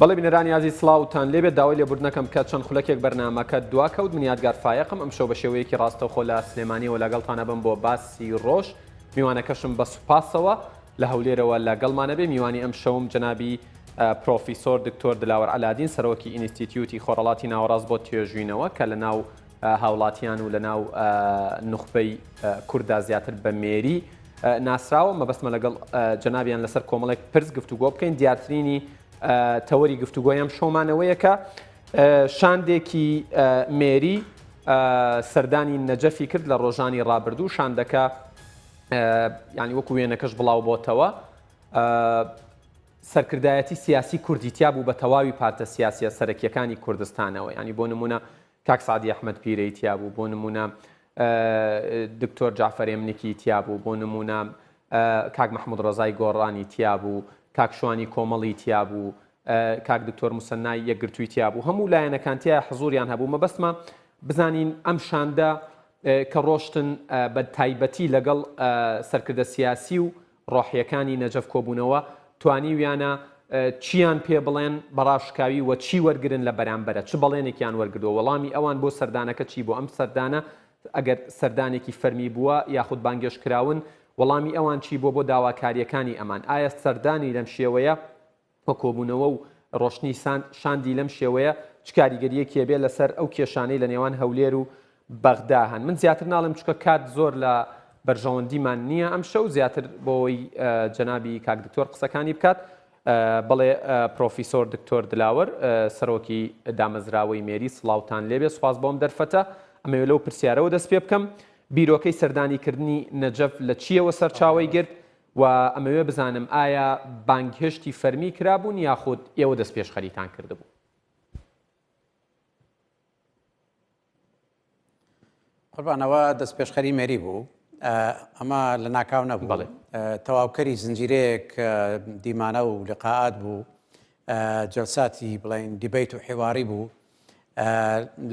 بەڵێ بینەرانی عزیز سڵاوتان لێبێت داوای لێبوردنەکەم کە چەند خولەکێک بەرنامەکە دواکەوت من یادگار فایقم ئەمشەو بە شێوەیەکی ڕاستەوخۆ لە سلێمانیەوە لەگەڵتانە بم بۆ باسی ڕۆژ میوانەکەشم بە سوپاسەوە لە هەولێرەوە لەگەڵمانە بێ میوانی ئەم شەوم جەنابی پرۆفیسۆر دکتۆر دلاوەر عەلادین سەرۆکی ئینستیتیوتی خۆڕەڵاتی ناوەڕاست بۆ توێژینەوە کە لە ناو هاوڵاتیان و لە ناو نوخبەی کووردا زیاتر بە مێری ناسراوە مەبەستمە لەگەڵ جەنابیان لەسەر کۆمەڵێک پرس گفتوگۆ بکەین دیارترینی تەوەری گفتوگۆیان شۆمانەوەیە کە شاندێکی مێری سەردانی نەجەفی کرد لە ڕۆژانی ڕابردوو شاندەکە ینی وەکو وێنەکەش بڵاو بۆتەوە سەرکردایەتی سیاسی کوردیتیا بوو بە تەواوی پارتە سیاسیە سەرەکیەکانی کوردستانەوە ینی بۆ نمونە کاک سعدی ئەحمەد پیرەی تیا بوو بۆ نمونە دکتۆر جعفەر ئێمنکی تیا بوو بۆ نمونە کاک محمود ڕۆزای گۆڕانی تیا بوو کاک شوانی کۆمەڵی تیا بوو کاک دکتۆر موسەنای یەکگرتووی تیا بوو هەموو لایەنەکان تیا حزوریان هەبوو مەبەستمە بزانین ئەم شاندە کە ڕۆشتن بە تایبەتی لەگەڵ سەرکردە سیاسی و ڕۆحیەکانی نەجەف کۆبوونەوە توانیویانە چیان پێ بڵێن بەڕاشکاوی و چی وەرگرن لە بەرامبەرە چ بەڵێنێکیان وەرگردووە وەڵامی ئەوان بۆ سەردانەکە چی بۆ ئەم سەردانە ئەگەر سەردانێکی فەرمی بووە یاخود بانگێشکراون وەڵامی ئەوان چی بۆ داواکاریەکانی ئەمان ئایا سەردانی لەم شێوەیە وە کۆبوونەوە و ڕۆشنی شاندی لەم شێوەیە چ کاریگەریەکێ بێ لەسەر ئەو کێشانەی لە نێوان هەولێر و بەغدا هەن من زیاتر ناڵم چکە کات زۆر لە بەرژەوەندیمان نییە ئەم شەو زیاتر بۆەوەی جەنابی کاک دکتۆر قسەکانی بکات بەڵێ پرۆفیسۆر دکتۆر دلاوەر سەرۆکی دامەزراوەی مێری سڵاوتان لێبێ سوپاس بۆم دەرفەتە ئەمەوێ لەو پرسیارەوە دەست پێ بکەم بیرۆکەی سەردانیکردنی نەجەف لە چیەوە سەرچاوی گرت و ئەمەوێ بزانم ئایا بانگهێشتی فەرمی کرابوون یاخود ئێوە دەست پێش خەریتان کردبوو قوربانەوە دەست پێشخەری مێری بوو ئەمە لە ناکاو نەبوو تەواوکەری زنجیرەیەک دیمانە و لقاعات بوو جەلساتی بڵین دیبیت و حیواری بوو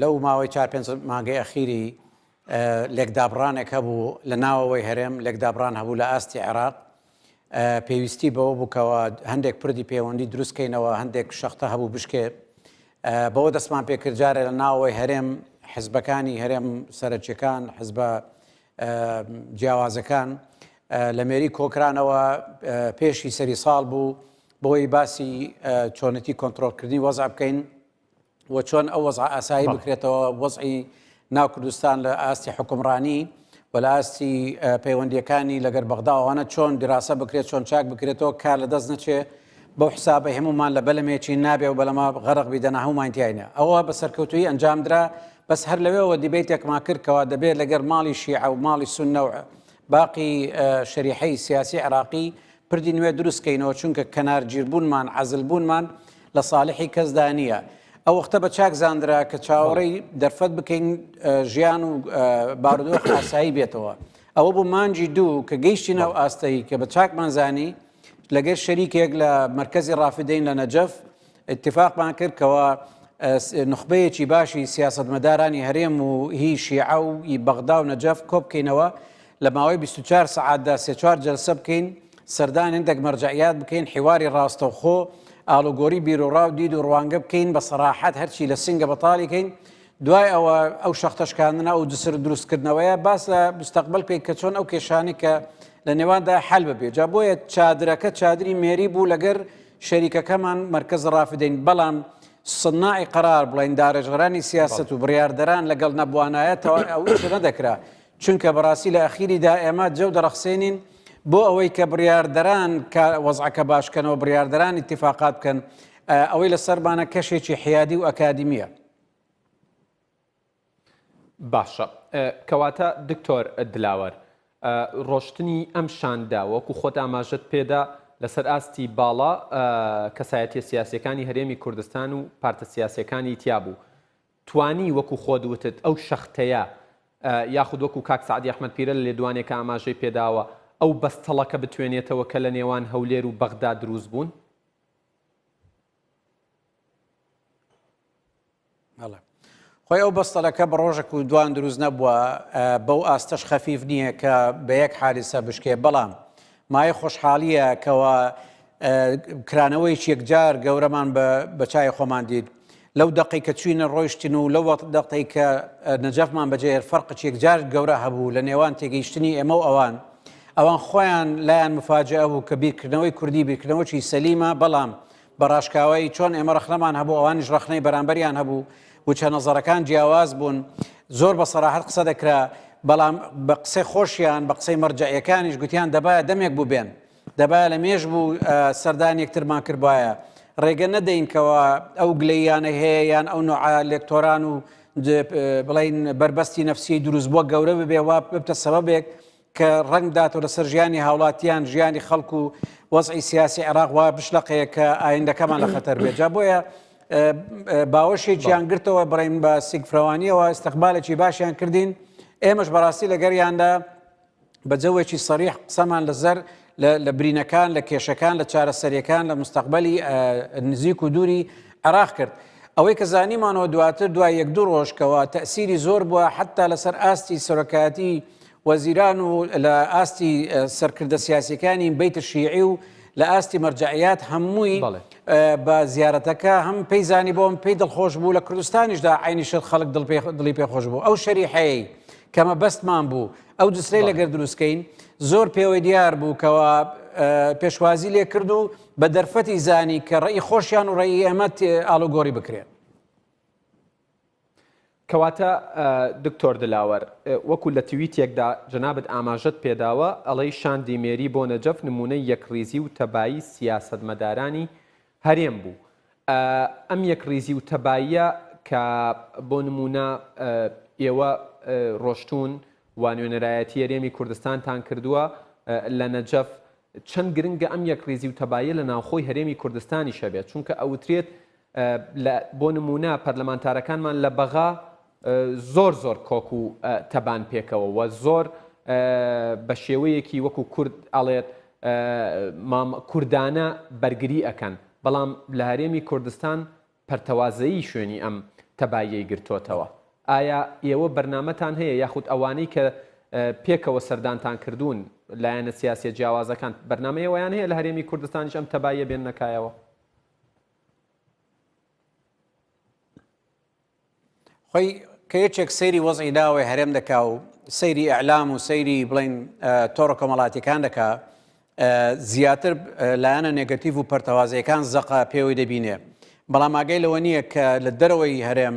لەو ماوەی 4-5 مانگەی ئەخیری لێکدابڕانێک هەبوو لە ناوەوەی هەرێم لێکدابڕان هەبوو لە ئاستی عێراق پێویستی بەوە بووکەوە هەندێک پردی پەیوەندی دروستکەینەوە هەندێک شەختە هەبوو بشکێ بەوە دەستمان پێکرد جارێ لە ناوەوەی هەرێم حزبەکانی هەرێم سەرەکیەکان حزبە جیاوازەکان لە مێری کۆکرانەوە پێشی سەری ساڵ بوو بۆی باسی چۆنەتی کۆنتڕۆلکردنی وەزع بکەین و چۆن ئەو وەزع ئاسایی بکرێتەوە وەزعی ناو کوردستان لە ئاستی حکومڕانی و لە ئاستی پەیوەندیەکانی لەگەر بەغداوانە چۆن دراسە بکرێت چۆن چاک بکرێتەوە کار لە دەست نەچێ بەو حسابە هەمومان لە بەلەمێکی نابێ و بەلەما غەرق بیدەنا هەمومانتیایە ئەوە بە سەرکەوتوی ئەنجامدرا بەس هەر لەوێەوە دیبیتێکمان کردکەوە دەبێت لەگەر ماڵی شیعە و ماڵی سوننە و باقی شەریحەی سیاسی عێراقی پردی نوێ دروستکەینەوە چونکە کەنارگیربوونمان عەزلبوونمان لە ساڵحی کەسدا نییە ئەو وەختە بە چاک زاندرا کە چاوەڕێی دەرفەت بکەین ژیان و بارودۆخ ئاسایی بێتەوە ئەوە بوو مانجی دوو کە گەیشتی ناو ئاستەی کە بە چاکمان زانی لەگەر شەریکێک لە مەرکەزی ڕافدەین لە نەجەف اتفاقمان کرد کەوە نخبەیەکی باشی سیاسەتمەدارانی هەرێم و هی شیعە و هی بەغدا و نەجەف کۆ بکەینەوە لە ماوەی 24 سەعاتدا 3-4 جەلسە بکەین سەردان هەندێک مەرجعیات بکەین حیواری ڕاستەوخۆ ئاڵوگۆری بیرۆڕا و دید و ڕوانگە بکەین بە سەراحەت هەرچی لە سنگە بەتاڵیکەین دوای ئەوە ئەو شەختەشکاندنە و جسر دروستکردنەوەیە باس لە مستەقبل بکەین کە چۆن ئەو کێشانی کە لە نێواندا حەل ببێ جا بۆیە چادرەکە چادری مێری بوو لەگەر شەریکەکەمان مەرکەز ڕافدەین بەڵام سناعی قرار بڵین دارەژغرانی سیاست و بڕاردەران لەگەڵ نەبوانایەتەوە ئەوش نەدەکرا چونکە بەڕاستی لە ئەخیریدا ئێمە جەو دەرەخسێنین بۆ ئەوەی کە بڕاردەران وەزعەکە باشکەنەوە بڕاردەران اتفاقات بکەن ئەوەی لەسەربانە کەشێکی حیادی و ئەکادیمیە باشە کەواتە دکتۆر دلاوەر ڕۆشتنی ئەم شاندا وەکو خۆت ئاماژەت پێدا لەسەر ئاستی باڵا کەسایەتیە سیاسیەکانی هەرێمی کوردستان و پارتە سیاسیەکانی تیا بوو توانی وەکو خۆت وتت ئەو شەختەیە یاخود وەکو کاک سعدی ئەحمەد پیرە لە لێدوانێکە ئاماژەی پێداوە ئەو بەستەڵەکە بتوێنێتەوە کە لە نێوان هەولێر و بەغدا دروست بوون خۆی ئەو بەستەڵەکە بە ڕۆژێک و دوان دروست نەبووە بەو ئاستەش خەفیف نییە کە بە یەک حادثە بشکێ بەڵام مای خۆشحاڵیە کەوە کرانەوەی یەکجار گەورەمان بە چای خۆمان دیت لەو دقی کە چوینە ڕۆیشتین و لەو دقی کە نەجەفمان بەجێر فەرقی یەکجار گەورە هەبوو لە نێوان تێگەیشتنی ئێمە و ئەوان خۆیان لایەن مفاجئە بوو کە بیرکردنەوەی کوردی بیرکردنەوەی سەلیمە بەڵام بە ڕاشکاوی چۆن ئێمە ڕخنەمان هەبوو ئەوانیش ڕخنەی بەرامبەریان هەبوو وچە نەزەرەکان جیاواز بوون زۆر بە سەراحەت قسە دەکرا بەڵام بە قسەی خۆشیان بە قسەی مەرجەعیەکانیش گوتیان دەبایە دەمێک بوو بێن دەبایە لە مێژ بوو سەردان یەکترمان کردبایە ڕێگە نەدەینکەوە ئەو گلەیانە هەیە یان ئەو نوع لێکتۆران و بڵین بربەستی نەفسی دروست بووە گەورە ببێ وا ببتە سەبەبێک کە ڕنگ داتەوە لەسەر ژیانی هاوڵاتیان ژیانی خەڵکو و وەزعی سیاسی عێراق وا بشلەقەیە کە ئایندەکەمان لە خەتەر بێت جا بۆیە باوەشێکیان گرتەوە بڕین بە سیگفرەوانیەوە استقبالێکی باشیان کردین ئێمەش بەڕاستی لەگەریاندا بە جەوێکی سەریح قسەمان لەزەر لە برینەکان لە کێشەکان لە چارەسەریەکان لە مستەقبەلی نزیک و دووری عێراق کرد ئەوەی کە زانیمانەوە دواتر دوای یەک دوو ڕۆژکەوە تەئسیری زۆر بووە حتا لەسەر ئاستی سەرۆکایەتی وەزیران و لە ئاستی سەرکردە سیاسیەکانی بەیتە شیعی و لە ئاستی مەرجەعیات هەمووی بە زیارەتەکە هەم پێی زانی بۆم پێی دڵخۆش بوو لە کوردستانیشدا عینی شت خەڵک دڵی پێخۆش بوو ئەو شەریحەیە کەمە بەستمان بوو ئەو جسرەی لەگەر دروستکەین زۆر پێوەی دیار بوو کەەوە پێشوازی لێ کرد و بە دەرفەتی زانی کە ڕێی خۆشیان و ڕێی ئێمە ئاڵوگۆڕی بکرێن کەواتە دکتۆر دلاوەر وەکو لە تویتێکدا جەنابەت ئاماژەت پێداوە ئەڵەی شاندی مێری بۆ نەجەف نمونەی یەکڕیزی و تەبایی سیاسەتمەدارانی هەرێم بوو ئەم یەکڕیزی و تەباییە کە بۆ نمونە ئێوە ڕۆشتون و نوێنەرایەتی هەرێمی کوردستانتان کردووە لە نەجەف چەند گرنگە ئەم یەکڕیزی و تەباییە لە ناوخۆی هەرێمی کوردستانی شەبێت چونکە ئەوترێت بۆ نمونە پەرلەمانتارەکانمان لە بەغا زۆر کۆک و تەبان پێکەوە و زۆر بە شێوەیەکی وەکو کورد ئەڵێت کوردانە بەرگری ئەکەن بەڵام لە هەرێمی کوردستان پەرتەوازایی شوێنی ئەم تەباییەی گرتوتەوە ئایا ئێوە بەرنامەتان هەیە یاخود ئەوانەی کە پێکەوە سەردانتان کردوون لایەنە سیاسیە جیاوازەکان بەرنامەیەوەیان هەیە لە هەرێمی کوردستانیش ئەم تەباییە بێن نەکایەوە خۆی کە یەکێک سەیری وەزعی داوای هەرێم دەکا و سەیری ئەعلام و سەیری بڵین تۆڕە کۆمەڵاتیەکان دەکا زیاتر لایەنە نێگەتیڤ و پەرتەوازیەکان زەقا پێوەی دەبینێ بەڵام ئاگەی لەوە نییە کە لە دەرەوەی هەرێم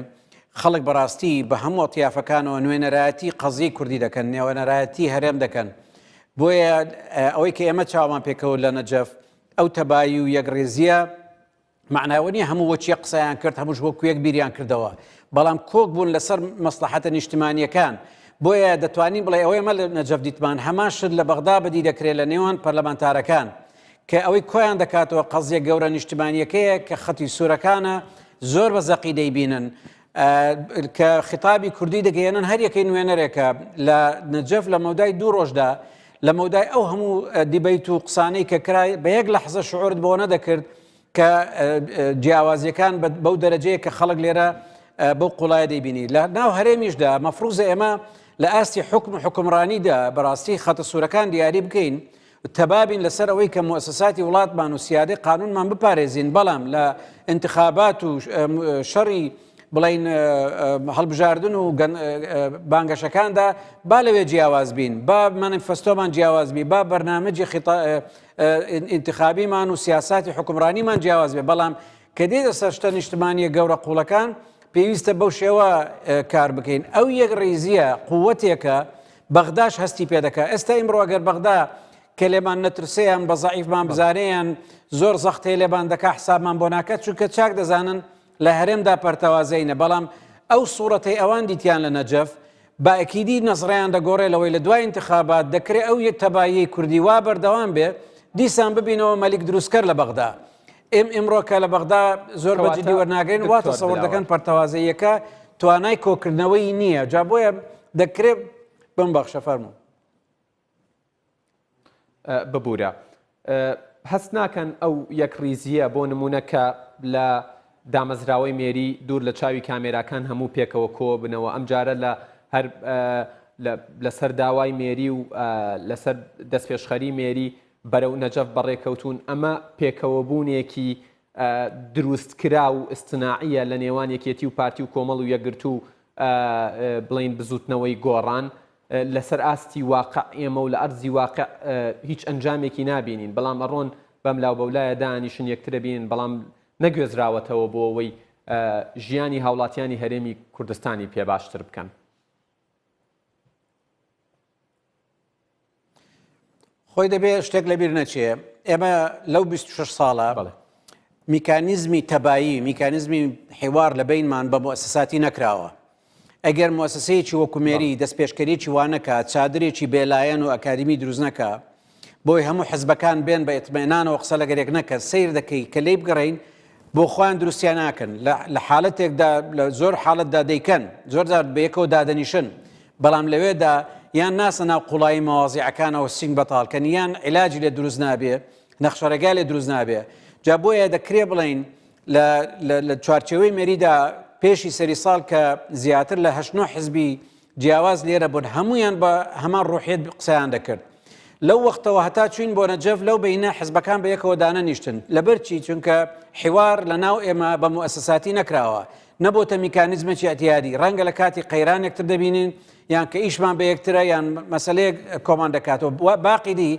خەڵک بەڕاستی بە هەموو تیافەکانەوە نوێنەرایەتی قەزی کوردی دەکەن نێوەنەرایەتی هەرێم دەکەن بۆیە ئەوەی کە ئێمە چاومان پێکەوت لە نەجەف ئەو تەبایی و یەکڕێزیە معناوە نیە هەموو وەچیە قسەیان کرد هەمووش وەکو یەک بیریان کردەوە بەڵام کۆک بوون لەسەر مەسلحەتە نیشتیمانیەکان بۆیە دەتوانین بڵێ ئەوەی مە لە نەجەف دیتمان هەمان شت لە بەغدا بەدی دەکرێت لە نێوان پەرلەمانتارەکان کە ئەوەی کۆیان دەکاتەوە قەزیە گەورە نیشتیمانیەکەیە کە خەتی سوورەکانە زۆر بە زەقی دەیبینن کە خیتابی کوردی دەگەێنن هەر یەکەی نوێنەرێکە لە نەجەف لە مەودای دوو ڕۆژدا لە مەودای ئەو هەموو دیبەیت و قسانەی کە کرای بە یەک لەحزە شعورت بۆ نەدەکرد کە جیاوازیەکان بەو دەرەجەیە کە خەڵک لێرە بەو قوڵای دەیبینی لە ناو هەرێمیشدا مەفروزە ئێمە لە ئاستی حکم و حکمڕانیدا بەڕاستی خەتە سوورەکان دیاری بکەین تەبابین لەسەر ئەوەی کە مؤسساتی وڵاتمان و سیادەی قانونمان بپارێزین بەڵام لە انتخابات و شەڕی بڵین هەڵبژاردن و بانگەشەکاندا با لەوێ جیاواز بین با مانیفەستۆمان جیاواز بی با بەرنامەجی انتخابیمان و سیاساتی حکمڕانیمان جیاواز بێ بەڵام کە دێتە سەر شتە نیشتمانیە گەورە قوڵەکان پێویستە بەو شێوە کار بکەین ئەو یەک ڕێزیە قووەتێکە بەغداش هەستی پێ دەکات ئێستا ئیمڕۆ ئەگەر بەغدا کە لێمان نەترسیان بە زەعیفمان بزانەیان زۆر زەختەی لێبان دەکا حسابمان بۆ ناکات چونکە چاک دەزانن لە هەرێمدا پەرتەوازەینە بەڵام ئەو سوورەتەی ئەوان دیتیان لە نەجەف با ئەکیدی نەزڕیان دەگۆڕێ لەوەی لە دوای انتخابات دەکرێت ئەو یەک تەباییەی کوردی وا بەردەوام بێ دیسان ببینەوە مەلیک دروستکەر لە بەغدا ئێمڕۆکە لە بەغدا زۆر بەجددی وەرناگرین وا تەسەوڕ دەکەن پەرتەوازەیەکە توانای کۆکردنەوەی نییە جا بۆیە دەکرێت بم بەخشە فەرموو ببوورە هەست ناکەن ئەو یەکڕیزیە بۆ نمونونەکە لە دامەزراوەی مێری دوور لە چاوی کامێراکان هەموو پێکەوە کۆ بنەوە ئەم جارە لە لەسەر داوای مێری و لەسەر دەستپێشخەری مێری بەرەو نەجەف بەڕێکەوتون ئەمە پێکەوەبوونێکی دروستکرا و ئستناعیە لە نێوان یەکێتی و پارتی و کۆمەڵ و یەکگرتو و بڵین بزوتنەوەی گۆڕان لەسەر ئاستی واقع ئێمە و لە ئەرزی واقع هیچ ئەنجامێکی نابینین بەڵام ئەڕۆن بەم لاو بەولایە دانیشن یەکترە بینن بەڵام نەگوێزراوەتەوە بۆ ئەوەی ژیانی هاوڵاتیانی هەرێمی کوردستانی پێ باشتر بکەن. خۆی دەبێت شتێک لەبیر نەچێ ئێمە لەو 26 ساڵە میکانیزمی تەبایی میکانیزمی حیوار لە بینمان بە مؤسساتی نەکراوە. ئەگەر مؤسسەیەکی وەکومێری دەستپێشکەریی وانەکە چادرێکی بێلایەن و ئەکادمی دروست نەکە بۆی هەموو حزبەکان بێن بە ئیتمێنانەوە قسە لەگەرێک نەکە سیر دەکەی کە لێی بگەڕین بۆ خۆیان دروستیان ناکەن لە حاڵەتێکدا لە زۆر حاڵەتدا دەیکەن زۆر جار بەیەکەوە دادەنیشن بەڵام لەوێدا یان ناسە ناو قوڵایی مەوازیعەکانەوە سنگ بەتاڵکەن یان عیلاجی لێ دروست نابێ نەخشەرەگا لێ دروست نابێ جا بۆیە دەکرێ بڵین لە چوارچێوەی مێریدا پێشی سەری ساڵ کە زیاتر لە 8 حزبی جیاواز لێرە بوون هەمویان بە هەمان ڕوحیت قسەیان دەکرد لەو وەختەوە هەتا چوین بۆ نەجەف لەو بینە حزبەکان بە یەکەوە دانەنیشتن لەبەرچی چونکە حیوار لە ناو ئێمە بە مؤسساتی نەکراوە نەبووتە میکانیزمێکی ئەتیادی ڕەنگە لە کاتی قەیران یەکتر دەبینین یان کە ئیشمان بە یەکترە یان مەسەلەیەک کۆمان دەکاتەوە باقی دی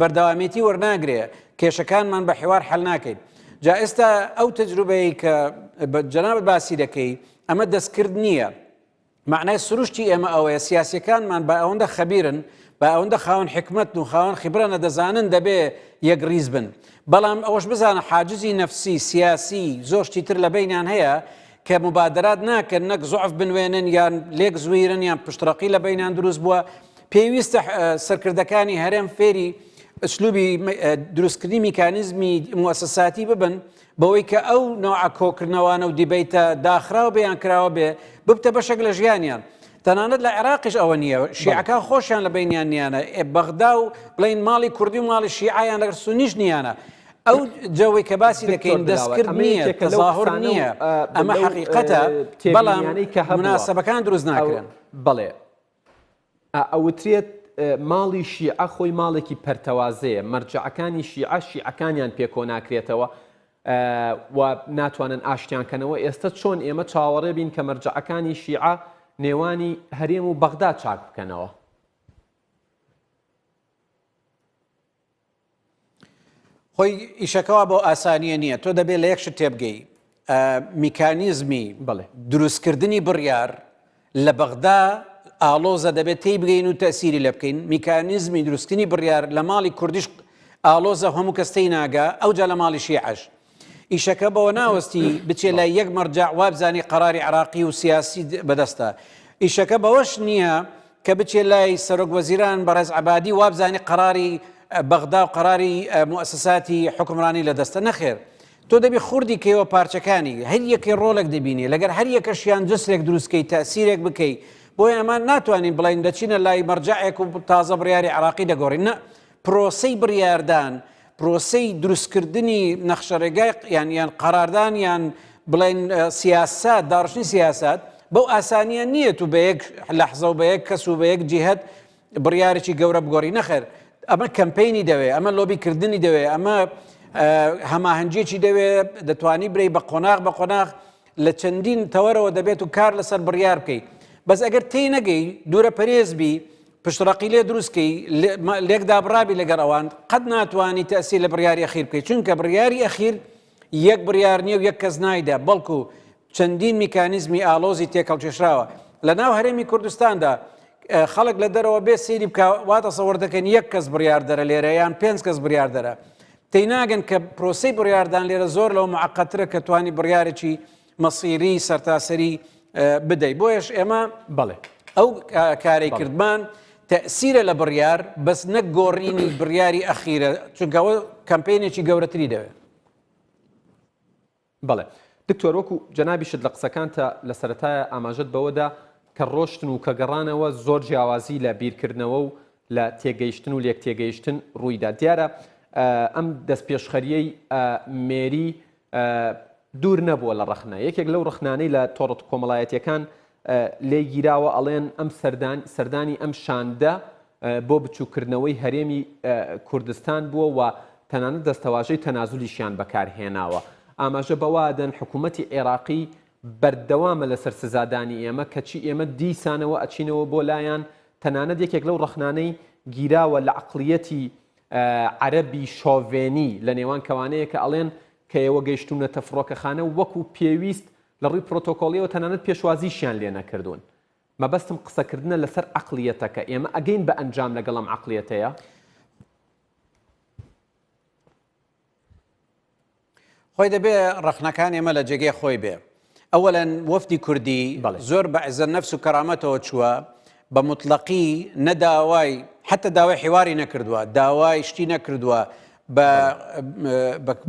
بەردەوامیەتی وەرناگرێ کێشەکانمان بە حیوار حەل ناکەین جا ئێستا ئەو تەجروبەیە کە جەنابەت باسی دەکەی ئەمە دەستکرد نییە معنای سروشتی ئێمە ئەوەیە سیاسیەکانمان بە ئەوەندە خەبیرن بە ئەوەندە خاوەن حکمت و خاوەن خیبرانە دەزانن دەبێ یەک ڕیز بن بەڵام ئەوەش بزانە حاجزی نەفسی سیاسی زۆرشتی تر لە بینیان هەیە کە مبادرات ناکەن نەک زوعف بنوێنن یان لێک زویرن یان پشتڕەقی لە بینیان دروست بووە پێویستە سەرکردەکانی هەرێم فێری ئەسلوبی دروستکردنی میکانیزمی مؤسساتی ببن بەوەی کە ئەو نوعە کۆکردنەوەوانە و دیبیتە داخراوە بەیان کراوە بێ ببتە بەشێک لە ژیانیان تەنانەت لە عێراقیش ئەوە نییە شیعەکان خۆشیان لە بینیان نیانە بەغدا و بڵین ماڵی کوردی و ماڵی شیعیان لەگەر سونیش نیانە ئەو جەوەی کە باسی دەکەین دەستکرد نییە تەظاهر نییە ئەمە حەقیقەتە بەڵام مناسەبەکان دروست ناکرێن بەڵێ ئەوترێت ماڵی شیعە خۆی ماڵێکی پەرتەوازەیە مەرجەعەکانی شیعەکانیان پێکۆ ناکرێتەوە و ناتوانن ئاشتیانکەنەوە ئێستا چۆن ئێمە چاوەڕێ بین کە مەرجەعەکانی شیعە نێوانی هەرێم و بەغدا چاک بکەنەوە خۆی ئیشەکەەوە بۆ ئاسانیە نییە تۆ دەبێت لە یەکشت تێبگەی میکانیزمی دروستکردنی بڕیار لە بەغدا ئالۆزە دەبێت تی بگەین و تەسیری لە بکەین میکانیزمی دروستکردنی بڕیار لە ماڵی کوردیش ئالۆزە هەموو کەستەی ناگا ئەوجا لە ماڵی شیعەش ئیشەکە بەوە ناوەستی بچێت لای یەک مەرجع وابزانی قەراری عراقی و سیاسی بەدەستە ئیشەکە بەوەش نییە کە بچێت لای سەرۆک وەزیران بەڕێز عەبادی وابزانی قەراری بەغدا و قەراری مؤسساتی حکمڕانی لەدەستە نەخێر تۆ دەبی خوردی کەیەوە پارچەکانی هەر یەکەی ڕۆڵێک دەبینی لەگەر هەر یەکەشیان جسرێک دروستکەی تەسیرێک بکەی بۆی ئەمان ناتوانین بڵین دەچینە لای مەرجعێک و تازە بڕیاری عراقی دەگۆڕین نە پرۆسەی بڕیاردان پرۆسەی دروستکردنی نەخشەرێگای یان قەراردان یان بڵین سیاسات داڕشتنی سیاسات بەو ئاسانیە نییە تو بە یەک لەحزە و بە یەک کەس و بە یەک جیهەت بڕیارێکی گەورە بگۆڕی نەخێر ئەمە کەمپینی دەوێت ئەمە لۆبیکردنی دەوێت ئەمە هەماهەنگێکی دەوێت دەتوانی برەی بە قۆناغ لە چەندین تەوەرەوە دەبێت و کار لەسەر بڕیار بکەیت بەس ئەگەر تی نەگەی دوورە پەرێزبی پشتڕەقی لێ دروستکەی لێکدا بڕابی لەگەر ئەوان قەت ناتوانانی تەسی لە بڕیاری ئەخیر بکەیت چونکە بڕیاری ئەخیر یەک بڕیار نییە و یەک کەس نایدا بەڵکو چەندین میکانیزمی ئالۆزی تێکەڵکێشراوە لە ناو هەرێمی کوردستاندا خەڵک لە دەرەوە بێ سێری بکە واتە سەوەر دەکەن یەک کەس بڕیاردەرە لێرە یان 5 کەس بڕیاردەرە تێناگەن کە پرۆسەی بڕیاردان لێرە زۆر لەو معقەترە کە توانی بڕیارێکی مەسیری سەرتاسەری بدەیت بۆیش ئێمە بەڵێ ئەو کارەی کردمان تەسیرە لە بڕیار بەس نەک گۆڕینی بڕیاری ئەخیرە چونکەەوە کەمپینێکی گەورەتری دەوێت بەڵێ دکتۆر وەکو جەنابیشت لە قسەکانتە لە سەرەتایە ئاماژەت بەوەدا کە ڕۆشتن و کە گەڕانەوە زۆر جیاوازی لە بیرکردنەوە و لە تێگەیشتن و لێک تێگەیشتن ڕوویدا دیارە ئەم دەستپێشخەریەی مێری دوور نەبووە لە ڕەخنە یەکێک لەو ڕخنانەی لە تۆڕەت کۆمەڵایەتیەکان لێ گیراوە ئەڵێن ئەم سەردانی ئەم شاندە بۆ بچووکردنەوەی هەرێمی کوردستان بووە و تەنانەت دەستەواژەی تەنازولیشیان بەکارهێناوە. ئاماژە بەوادەن حکوومەتی عێراقی بەردەوامە لەسەر سزادانی ئێمە کەچی ئێمە دیسانەوە ئەچینەوە بۆ لایەن تەنانەت یەکێک لەو ڕەخنانەی گیراوە لە عەقڵیەتی عەرەبی شۆڤێنی لە نێوان کەوانەیە کە ئەڵێن کە ئێوە گەیشتونەتە فڕۆکەخانە وەکو پێویست لە ڕووی پرۆتۆکۆڵیەوە تەنانەت پێشوازیشیان لێ نەکردوون. مەبەستم قسەکردنە لەسەر عەقڵیەتەکە ئێمە ئەگەین بە ئەنجام لەگەڵم عەقڵیەتەیە. خۆی دەبێ ڕەخنەکان ئێمە لە جێگەی خۆی بێ. ئەوەلەن وەفدی کوردی زۆر بە عیزە نەفس و کەرامەتەوە چووە بە مطلقی نەداوای حتى داوای حواری نەکردووە، داوای شتی نەکردووە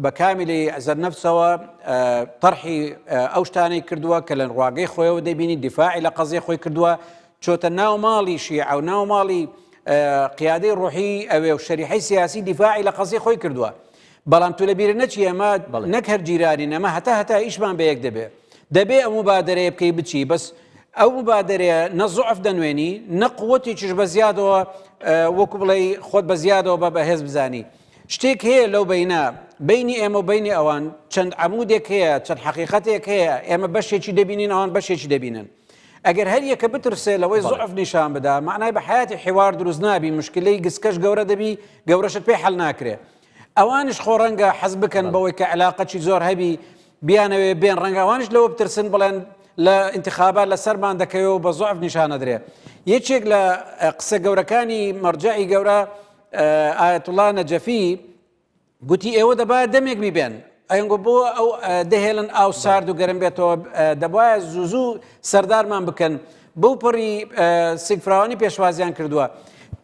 بە کامیلی عیزە نەفسەوە طرحی ئەو شتانەی کردووە کە لە ڕواگەی خۆیەوە دەبینی دیفاعی لە قەزیە خۆی کردووە، چۆتە ناو ماڵی شیعە و ناو ماڵی قیادەی ڕوحی ئەوێ و شەریحەی سیاسی دیفاعی لە قەزیە خۆی کردووە. بەڵام تو لە بیرە نەچی ئەمە نەک هەر جیرانی نەمە هەتا ئیشمان بە یەک دەبێ ئەو مبادرەیە بکەی بچی بەس ئەو مبادرەیە نە زوعف دەنوێنی نە قووەتێکیش بە زیادەوە وەکو بڵێ خۆت بە زیادەوە بە بەهێز بزانی. شتێک هەیە لەو بەینە بینی ئێمە و بینی ئەوان چەند عەمودێک هەیە چەند حەقیقەتێک هەیە ئێمە بەشێکی دەبینین ئەوان بەشێکی دەبینن. ئەگەر هەر یەکە بترسێ لەوەی زوعف نیشان بدا معنای بە حیاتی حوار دروست نابی مشکلەی گسکەش گەورە دەبی گەورەشت پێی حەل ناکرێ. ئەوانش خۆ ڕەنگە حەز بکەن بەوەی کە علاقەی زۆر هەبی بیانەوێ بێن ڕەنگە ئەوانش لەوە بترسن بڵێن لە انتخابات لەسەرمان دەکەوێت بە زوعف نیشانە درێ. یەکێک لە قسە گەورەکانی مەرجعی گەورە ئایەتوڵا نەجەفی گوتی ئێوە دەبایە دەمێک بیبێن ئەنگۆ بۆ ئەو دەهێڵن ئاو سارد و گەرم بێتەوە دەبایە زوو سەردارمان بکەن بەو پڕی سیگفراوانی پێشوازیان کردووە.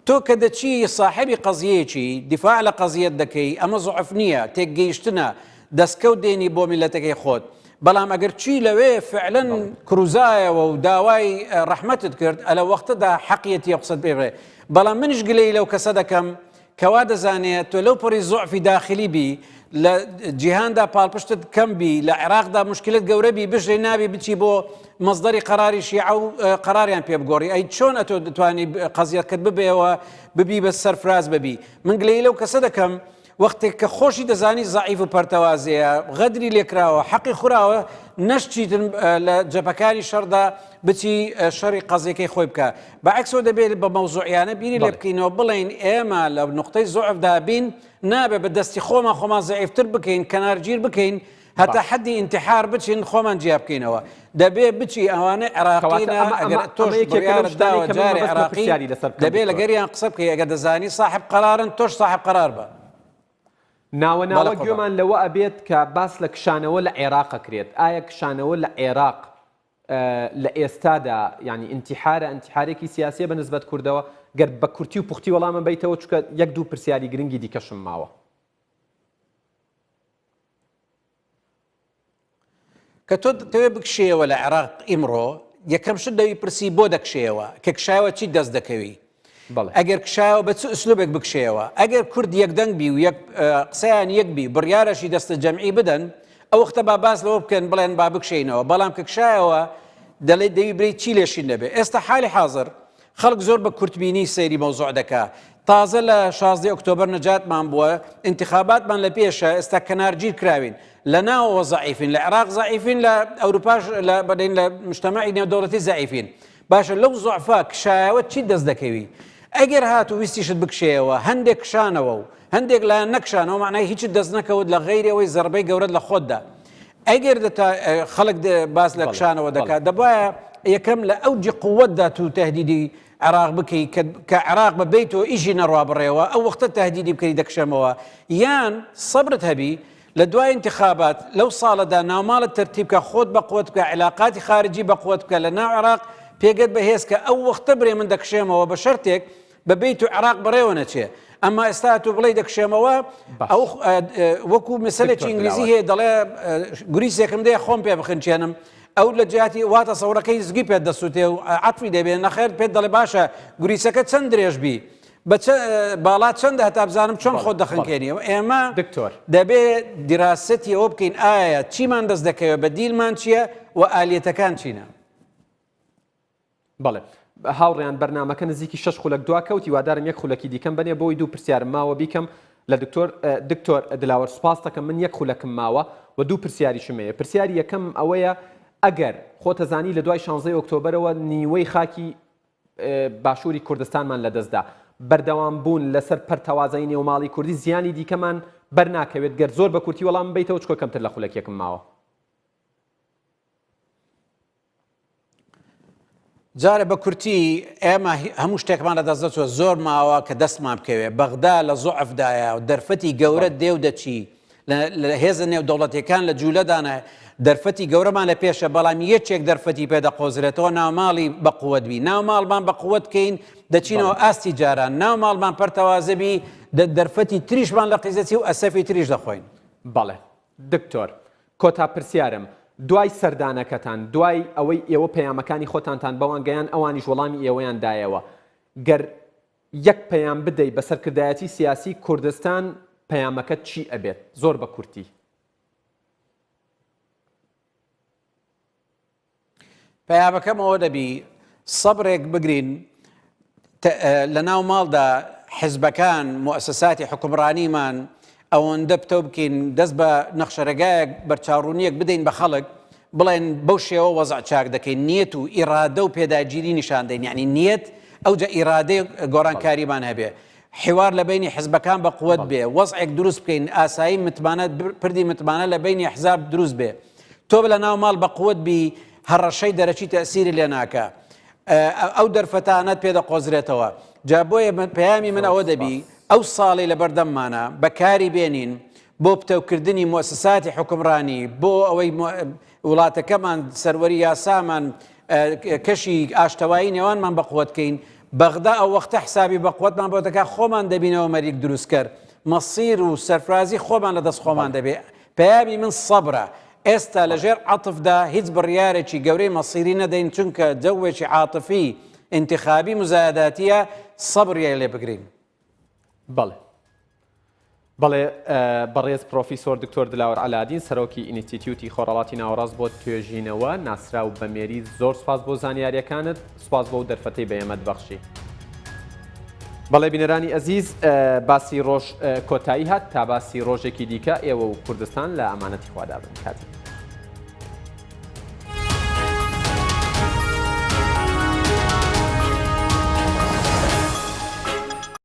تۆ کە دەچی صاحبی قەزیەیەکی دیفاع لە قەزیەت دەکەی ئەمە زوعف نییە تێکگەیشتنە دەستکەوت دێنی بۆ میلەتەکەی خۆت. بەڵام ئەگەر چی لەوێ فعلەن کروزایەوە و داوای ڕەحمەتت کرد ئەلە وەختەدا حەقیەتی قسەت پێ بڵێ. بەڵام منیش گلەی لەو کەسە دەکەم کەوا دەزانێت تۆ لەو پڕی زوعفی داخلی بی لە جیهاندا پاڵپشتت کەم بی لە عێراقدا مشکلت گەورە بی بژێ نابی بچی بۆ مەزدەری قەراری شیعە و قەراریان پێ بگۆڕی ئەی چۆن ئەتۆ دەتوانی قەزیەتکەت ببێەوە ببی بە سەرفراز ببی. من گلەی لەو کەسە دەکەم وەختێک کە خۆشی دەزانی زعیف و پەرتەوازەیە غەدری لێکراوە حەقی خوراوە نەشتیتن لە جەپەکانی شەردا بچی شەڕی قەزیەکەی خۆی بکە. بەعکسەوە دەبێت بە مەوزوعیانە بینی لێ بکەینەوە بڵێن ئێمە لە نقطەی زوعفدا بین نابێت بە دەستی خۆمان زعیفتر بکەین کەنارگیر بکەین هەتا حەدی ئینتحار بچین خۆمان جیا بکەینەوە. دەبێت بچی ئەوانە عێراقینە ئەگەر تۆش بڕیارت داوە جارێ عێراقی دەبێت لەگەریان قسە بکەی ئەگەر دەزانی صاحب قەرارن تۆش صاحب قەرار بە. ناوەناوە گوێمان لەوە ئەبێت کە باس لە کشانەوە لە عێراق ئەکرێت. ئایا کشانەوە لە عێراق لە ئێستادا ینی ئینتحارێکی سیاسیە بە نسبەت کوردەوە گەر بە کورتی و پوختی وەڵامە بیتەوە چکە یەک دوو پرسیاری گرنگی دیکەشم ماوە. کە تۆ دەتەوێت بکشێەوە لە عێراق ئیمڕۆ یەکەم شت دەوی پرسی بۆ دەکشێەوە کە کشایەوە چی دەست دەکەوی. ئەگەر کشایەوە بە چ ئوسلوبێک بکشێەوە ئەگەر کورد یەکدەنگ بی و قسەیان یەک بی بڕیارەشی دەستە جەمعی بدەن ئەو وەختە با باس لەوە بکەن بڵێن با بکشینەوە. بەڵام کە کشایەوە دەڵێ دەوی برێ چی لێشین دەبێت. ئێستا حالی حاضر خەڵک زۆر بە کورتبینی سەیری مەوزوع دەکا. تازە لە 16 ئۆکتۆبەر نەجاتمان بووە انتخاباتمان لە پێشە ئێستا کەنارگیر کراوین لە ناوەوە زعیفین لە عێراق زعیفین لە ئەوروپاش بەدەین لە مجتەمەعی نێودەوڵەتی زعیفین. باشە لەو زوعفا کشایەوە چی دەست دەکەوی. ئەگەر هاتو ویستیشت بکشێەوە هەندێک کشانەوە و هەندێک لایەن نەکشانەوە معنای هیچ دەست نەکەوت لە غەیرەوەی زەربەی گەورەت لە خۆتدا. ئەگەر خەڵک باس لە کشانەوە دەکات دەبایە یەکەم لە ئەوجی قووەتدا تو تهدیدی عێراق بکەی کە عێراق بە بیتەوە ئیژی نەڕوا بڕێەوە ئەو وەختە تهدیدی بکەی دەکشەمەوە یان سەبرت هەبی لە دوای انتخابات لەو ساڵەدا ناوماڵت تەرتیب بکە خۆت بە قووەت بکە علاقاتی خارجی بە قووەت بکە لە ناو عێراق پێگەت بەهێز کە ئەو وەختە برێ من دەکشێمەوە بە شەرتێک بە بیت و عێراق بڕێوە نەچێ. ئەمما ئێستا تو بڵێ دەکشێمەوە ئەو وەکو مەسەلێکی ئینگلیزی هەیە دەڵێ گوریسێکم دێ خۆم پێ بخنچێنم ئەو لە جیاتی واتە سەورەکەی زگی پێت دەسووتێ و عەتفی دەبێت نەخێر پێت دەڵێ باشە گوریسەکە چەند درێژ بی باڵا چەندە هەتا بزانم چۆن خۆت دەخنکێنیەوە. ئێمە دەبێت دیراسەتی ئەوە بکەین ئایا چیمان دەست دەکەوێت بە دیلمان چییە و ئالیەتەکان چینە. بەڵێ هاوڕێیان بەرنامەکە نزیکی 6 خولەک دواکەوتی وادارم یەک خولەکی دیکەم بنێ بۆی دوو پرسیارم ماوە بیکەم لە دکتۆر دلاوەر سوپاس دەکەم من یەک خولەکم ماوە و دوو پرسیاریشم هەیە. پرسیاری یەکەم ئەوەیە ئەگەر خۆتەزانی لە دوای 16 ئۆکتۆبرەوە نیوەی خاکی باشووری کوردستانمان لەدەستدا بەردەوام بوون لەسەر پەرتەوازەی نێوماڵی کوردی زیانی دیکەمان بەرناکەوێت گەر زۆر بە کورتی وەڵام بیتەوە چکۆ کەمتر لە خولەک یەکم ماوە. جارە بە کورتی ئێمە هەموو شتێکمان لە دەستدەچوە زۆر ماوە کە دەستمان بکەوێ بەغدا لە زوعفدایە و دەرفەتی گەورە دێو دەچی لە هێزە نێو دەوڵەتیەکان لە جوولەدانە دەرفەتی گەورەمان لە پێشە بەڵام یەکێک دەرفەتی پێدەقۆزرێتەوە ناوماڵی بەقووەت بی ناوماڵمان بەقووەت کەین دەچینەوە ئاستی جاران ناوماڵمان پەرتەوازەبی دەرفەتی تریشمان لە قیزەتی و ئەسەفی تریش دەخۆین. بەڵێ دکتۆر کۆتا پرسیارم دوای سەردانەکەتان دوای ئەوەی ئێوە پەیامەکانی خۆتانتان بەوان گەیان ئەوانیش وەڵامی ئێوەیان دایەوە گەر یەک پەیام بدەی بە سەرکردایەتی سیاسی کوردستان پەیامەکەت چی ئەبێت زۆر بە کورتی؟ پەیامەکەمەوە دەبی سەبرێک بگرین لە ناو ماڵدا حیزبەکان مؤسساتی حکومڕانیمان ئەوەندە پتە بکەین دەست بە نەخشەرەگایەک بەرچاوڕوونیەک بدەین بە خەڵک بڵێن بەو شێوە وەزع چاک دەکەین نیەت و ئیرادە و پێداگیری نیشان دەین یعنی نیەت ئەوجا ئیرادەی گۆڕانکاریمان هەبێ حوار لە بینی حیزبەکان بە قووەت بێ وەزعێک دروست بکەین ئاسایی متمانە پردی متمانە لە بینی حزاب دروست بێ تۆ لە ناو ماڵ بە قووەت بی هەڕەشەی دەرەچی تەسیری لێ ناکە ئەو دەرفەتانەت پێدەقۆزرێتەوە جا بۆیە پەیامی من ئەوە دەبی ئەو ساڵی لە بەردەممانە بەکاری بێنین بۆ پتەوکردنی مؤسساتی حکومڕانی بۆ ئەوەی وڵاتەکەمان سەروەری یاسامان کەشی ئاشتەوایی نێوانمان بەقووەتکەین بەغدا ئەو وەختە حسابی بەقووەتمان بۆ دەکات خۆمان دەبینەوە مەریک دروستکرد مەسیر و سەرفرازی خۆمان لە دەست خۆمان دەبێت پەیامی من سەبرە ئێستا لەژێر عاتفدا هیچ بڕیارێکی گەورەی مەسیری نەدەین چونکە جەوێکی عاتفی انتخابی مزایداتیە سەبریە لێ بگرین. بەڵێ بەڕێز پرۆفیسۆر دکتۆر دلاوەر علادین سەرۆکی ئینستیتیوتی خۆڕەڵاتی ناوەڕاست بۆ توێژینەوە ناسراو بەمێری زۆر سوپاس بۆ زانیاریەکانت سوپاس بۆ دەرفەتەی بەیەمەت بەخشی. بەڵێ بینەرانی ئەزیز باسی ڕۆژ کۆتایی هات تا باسی ڕۆژێکی دیکە ئێوە و کوردستان لە ئەمانەتی خوادا بن کاتی.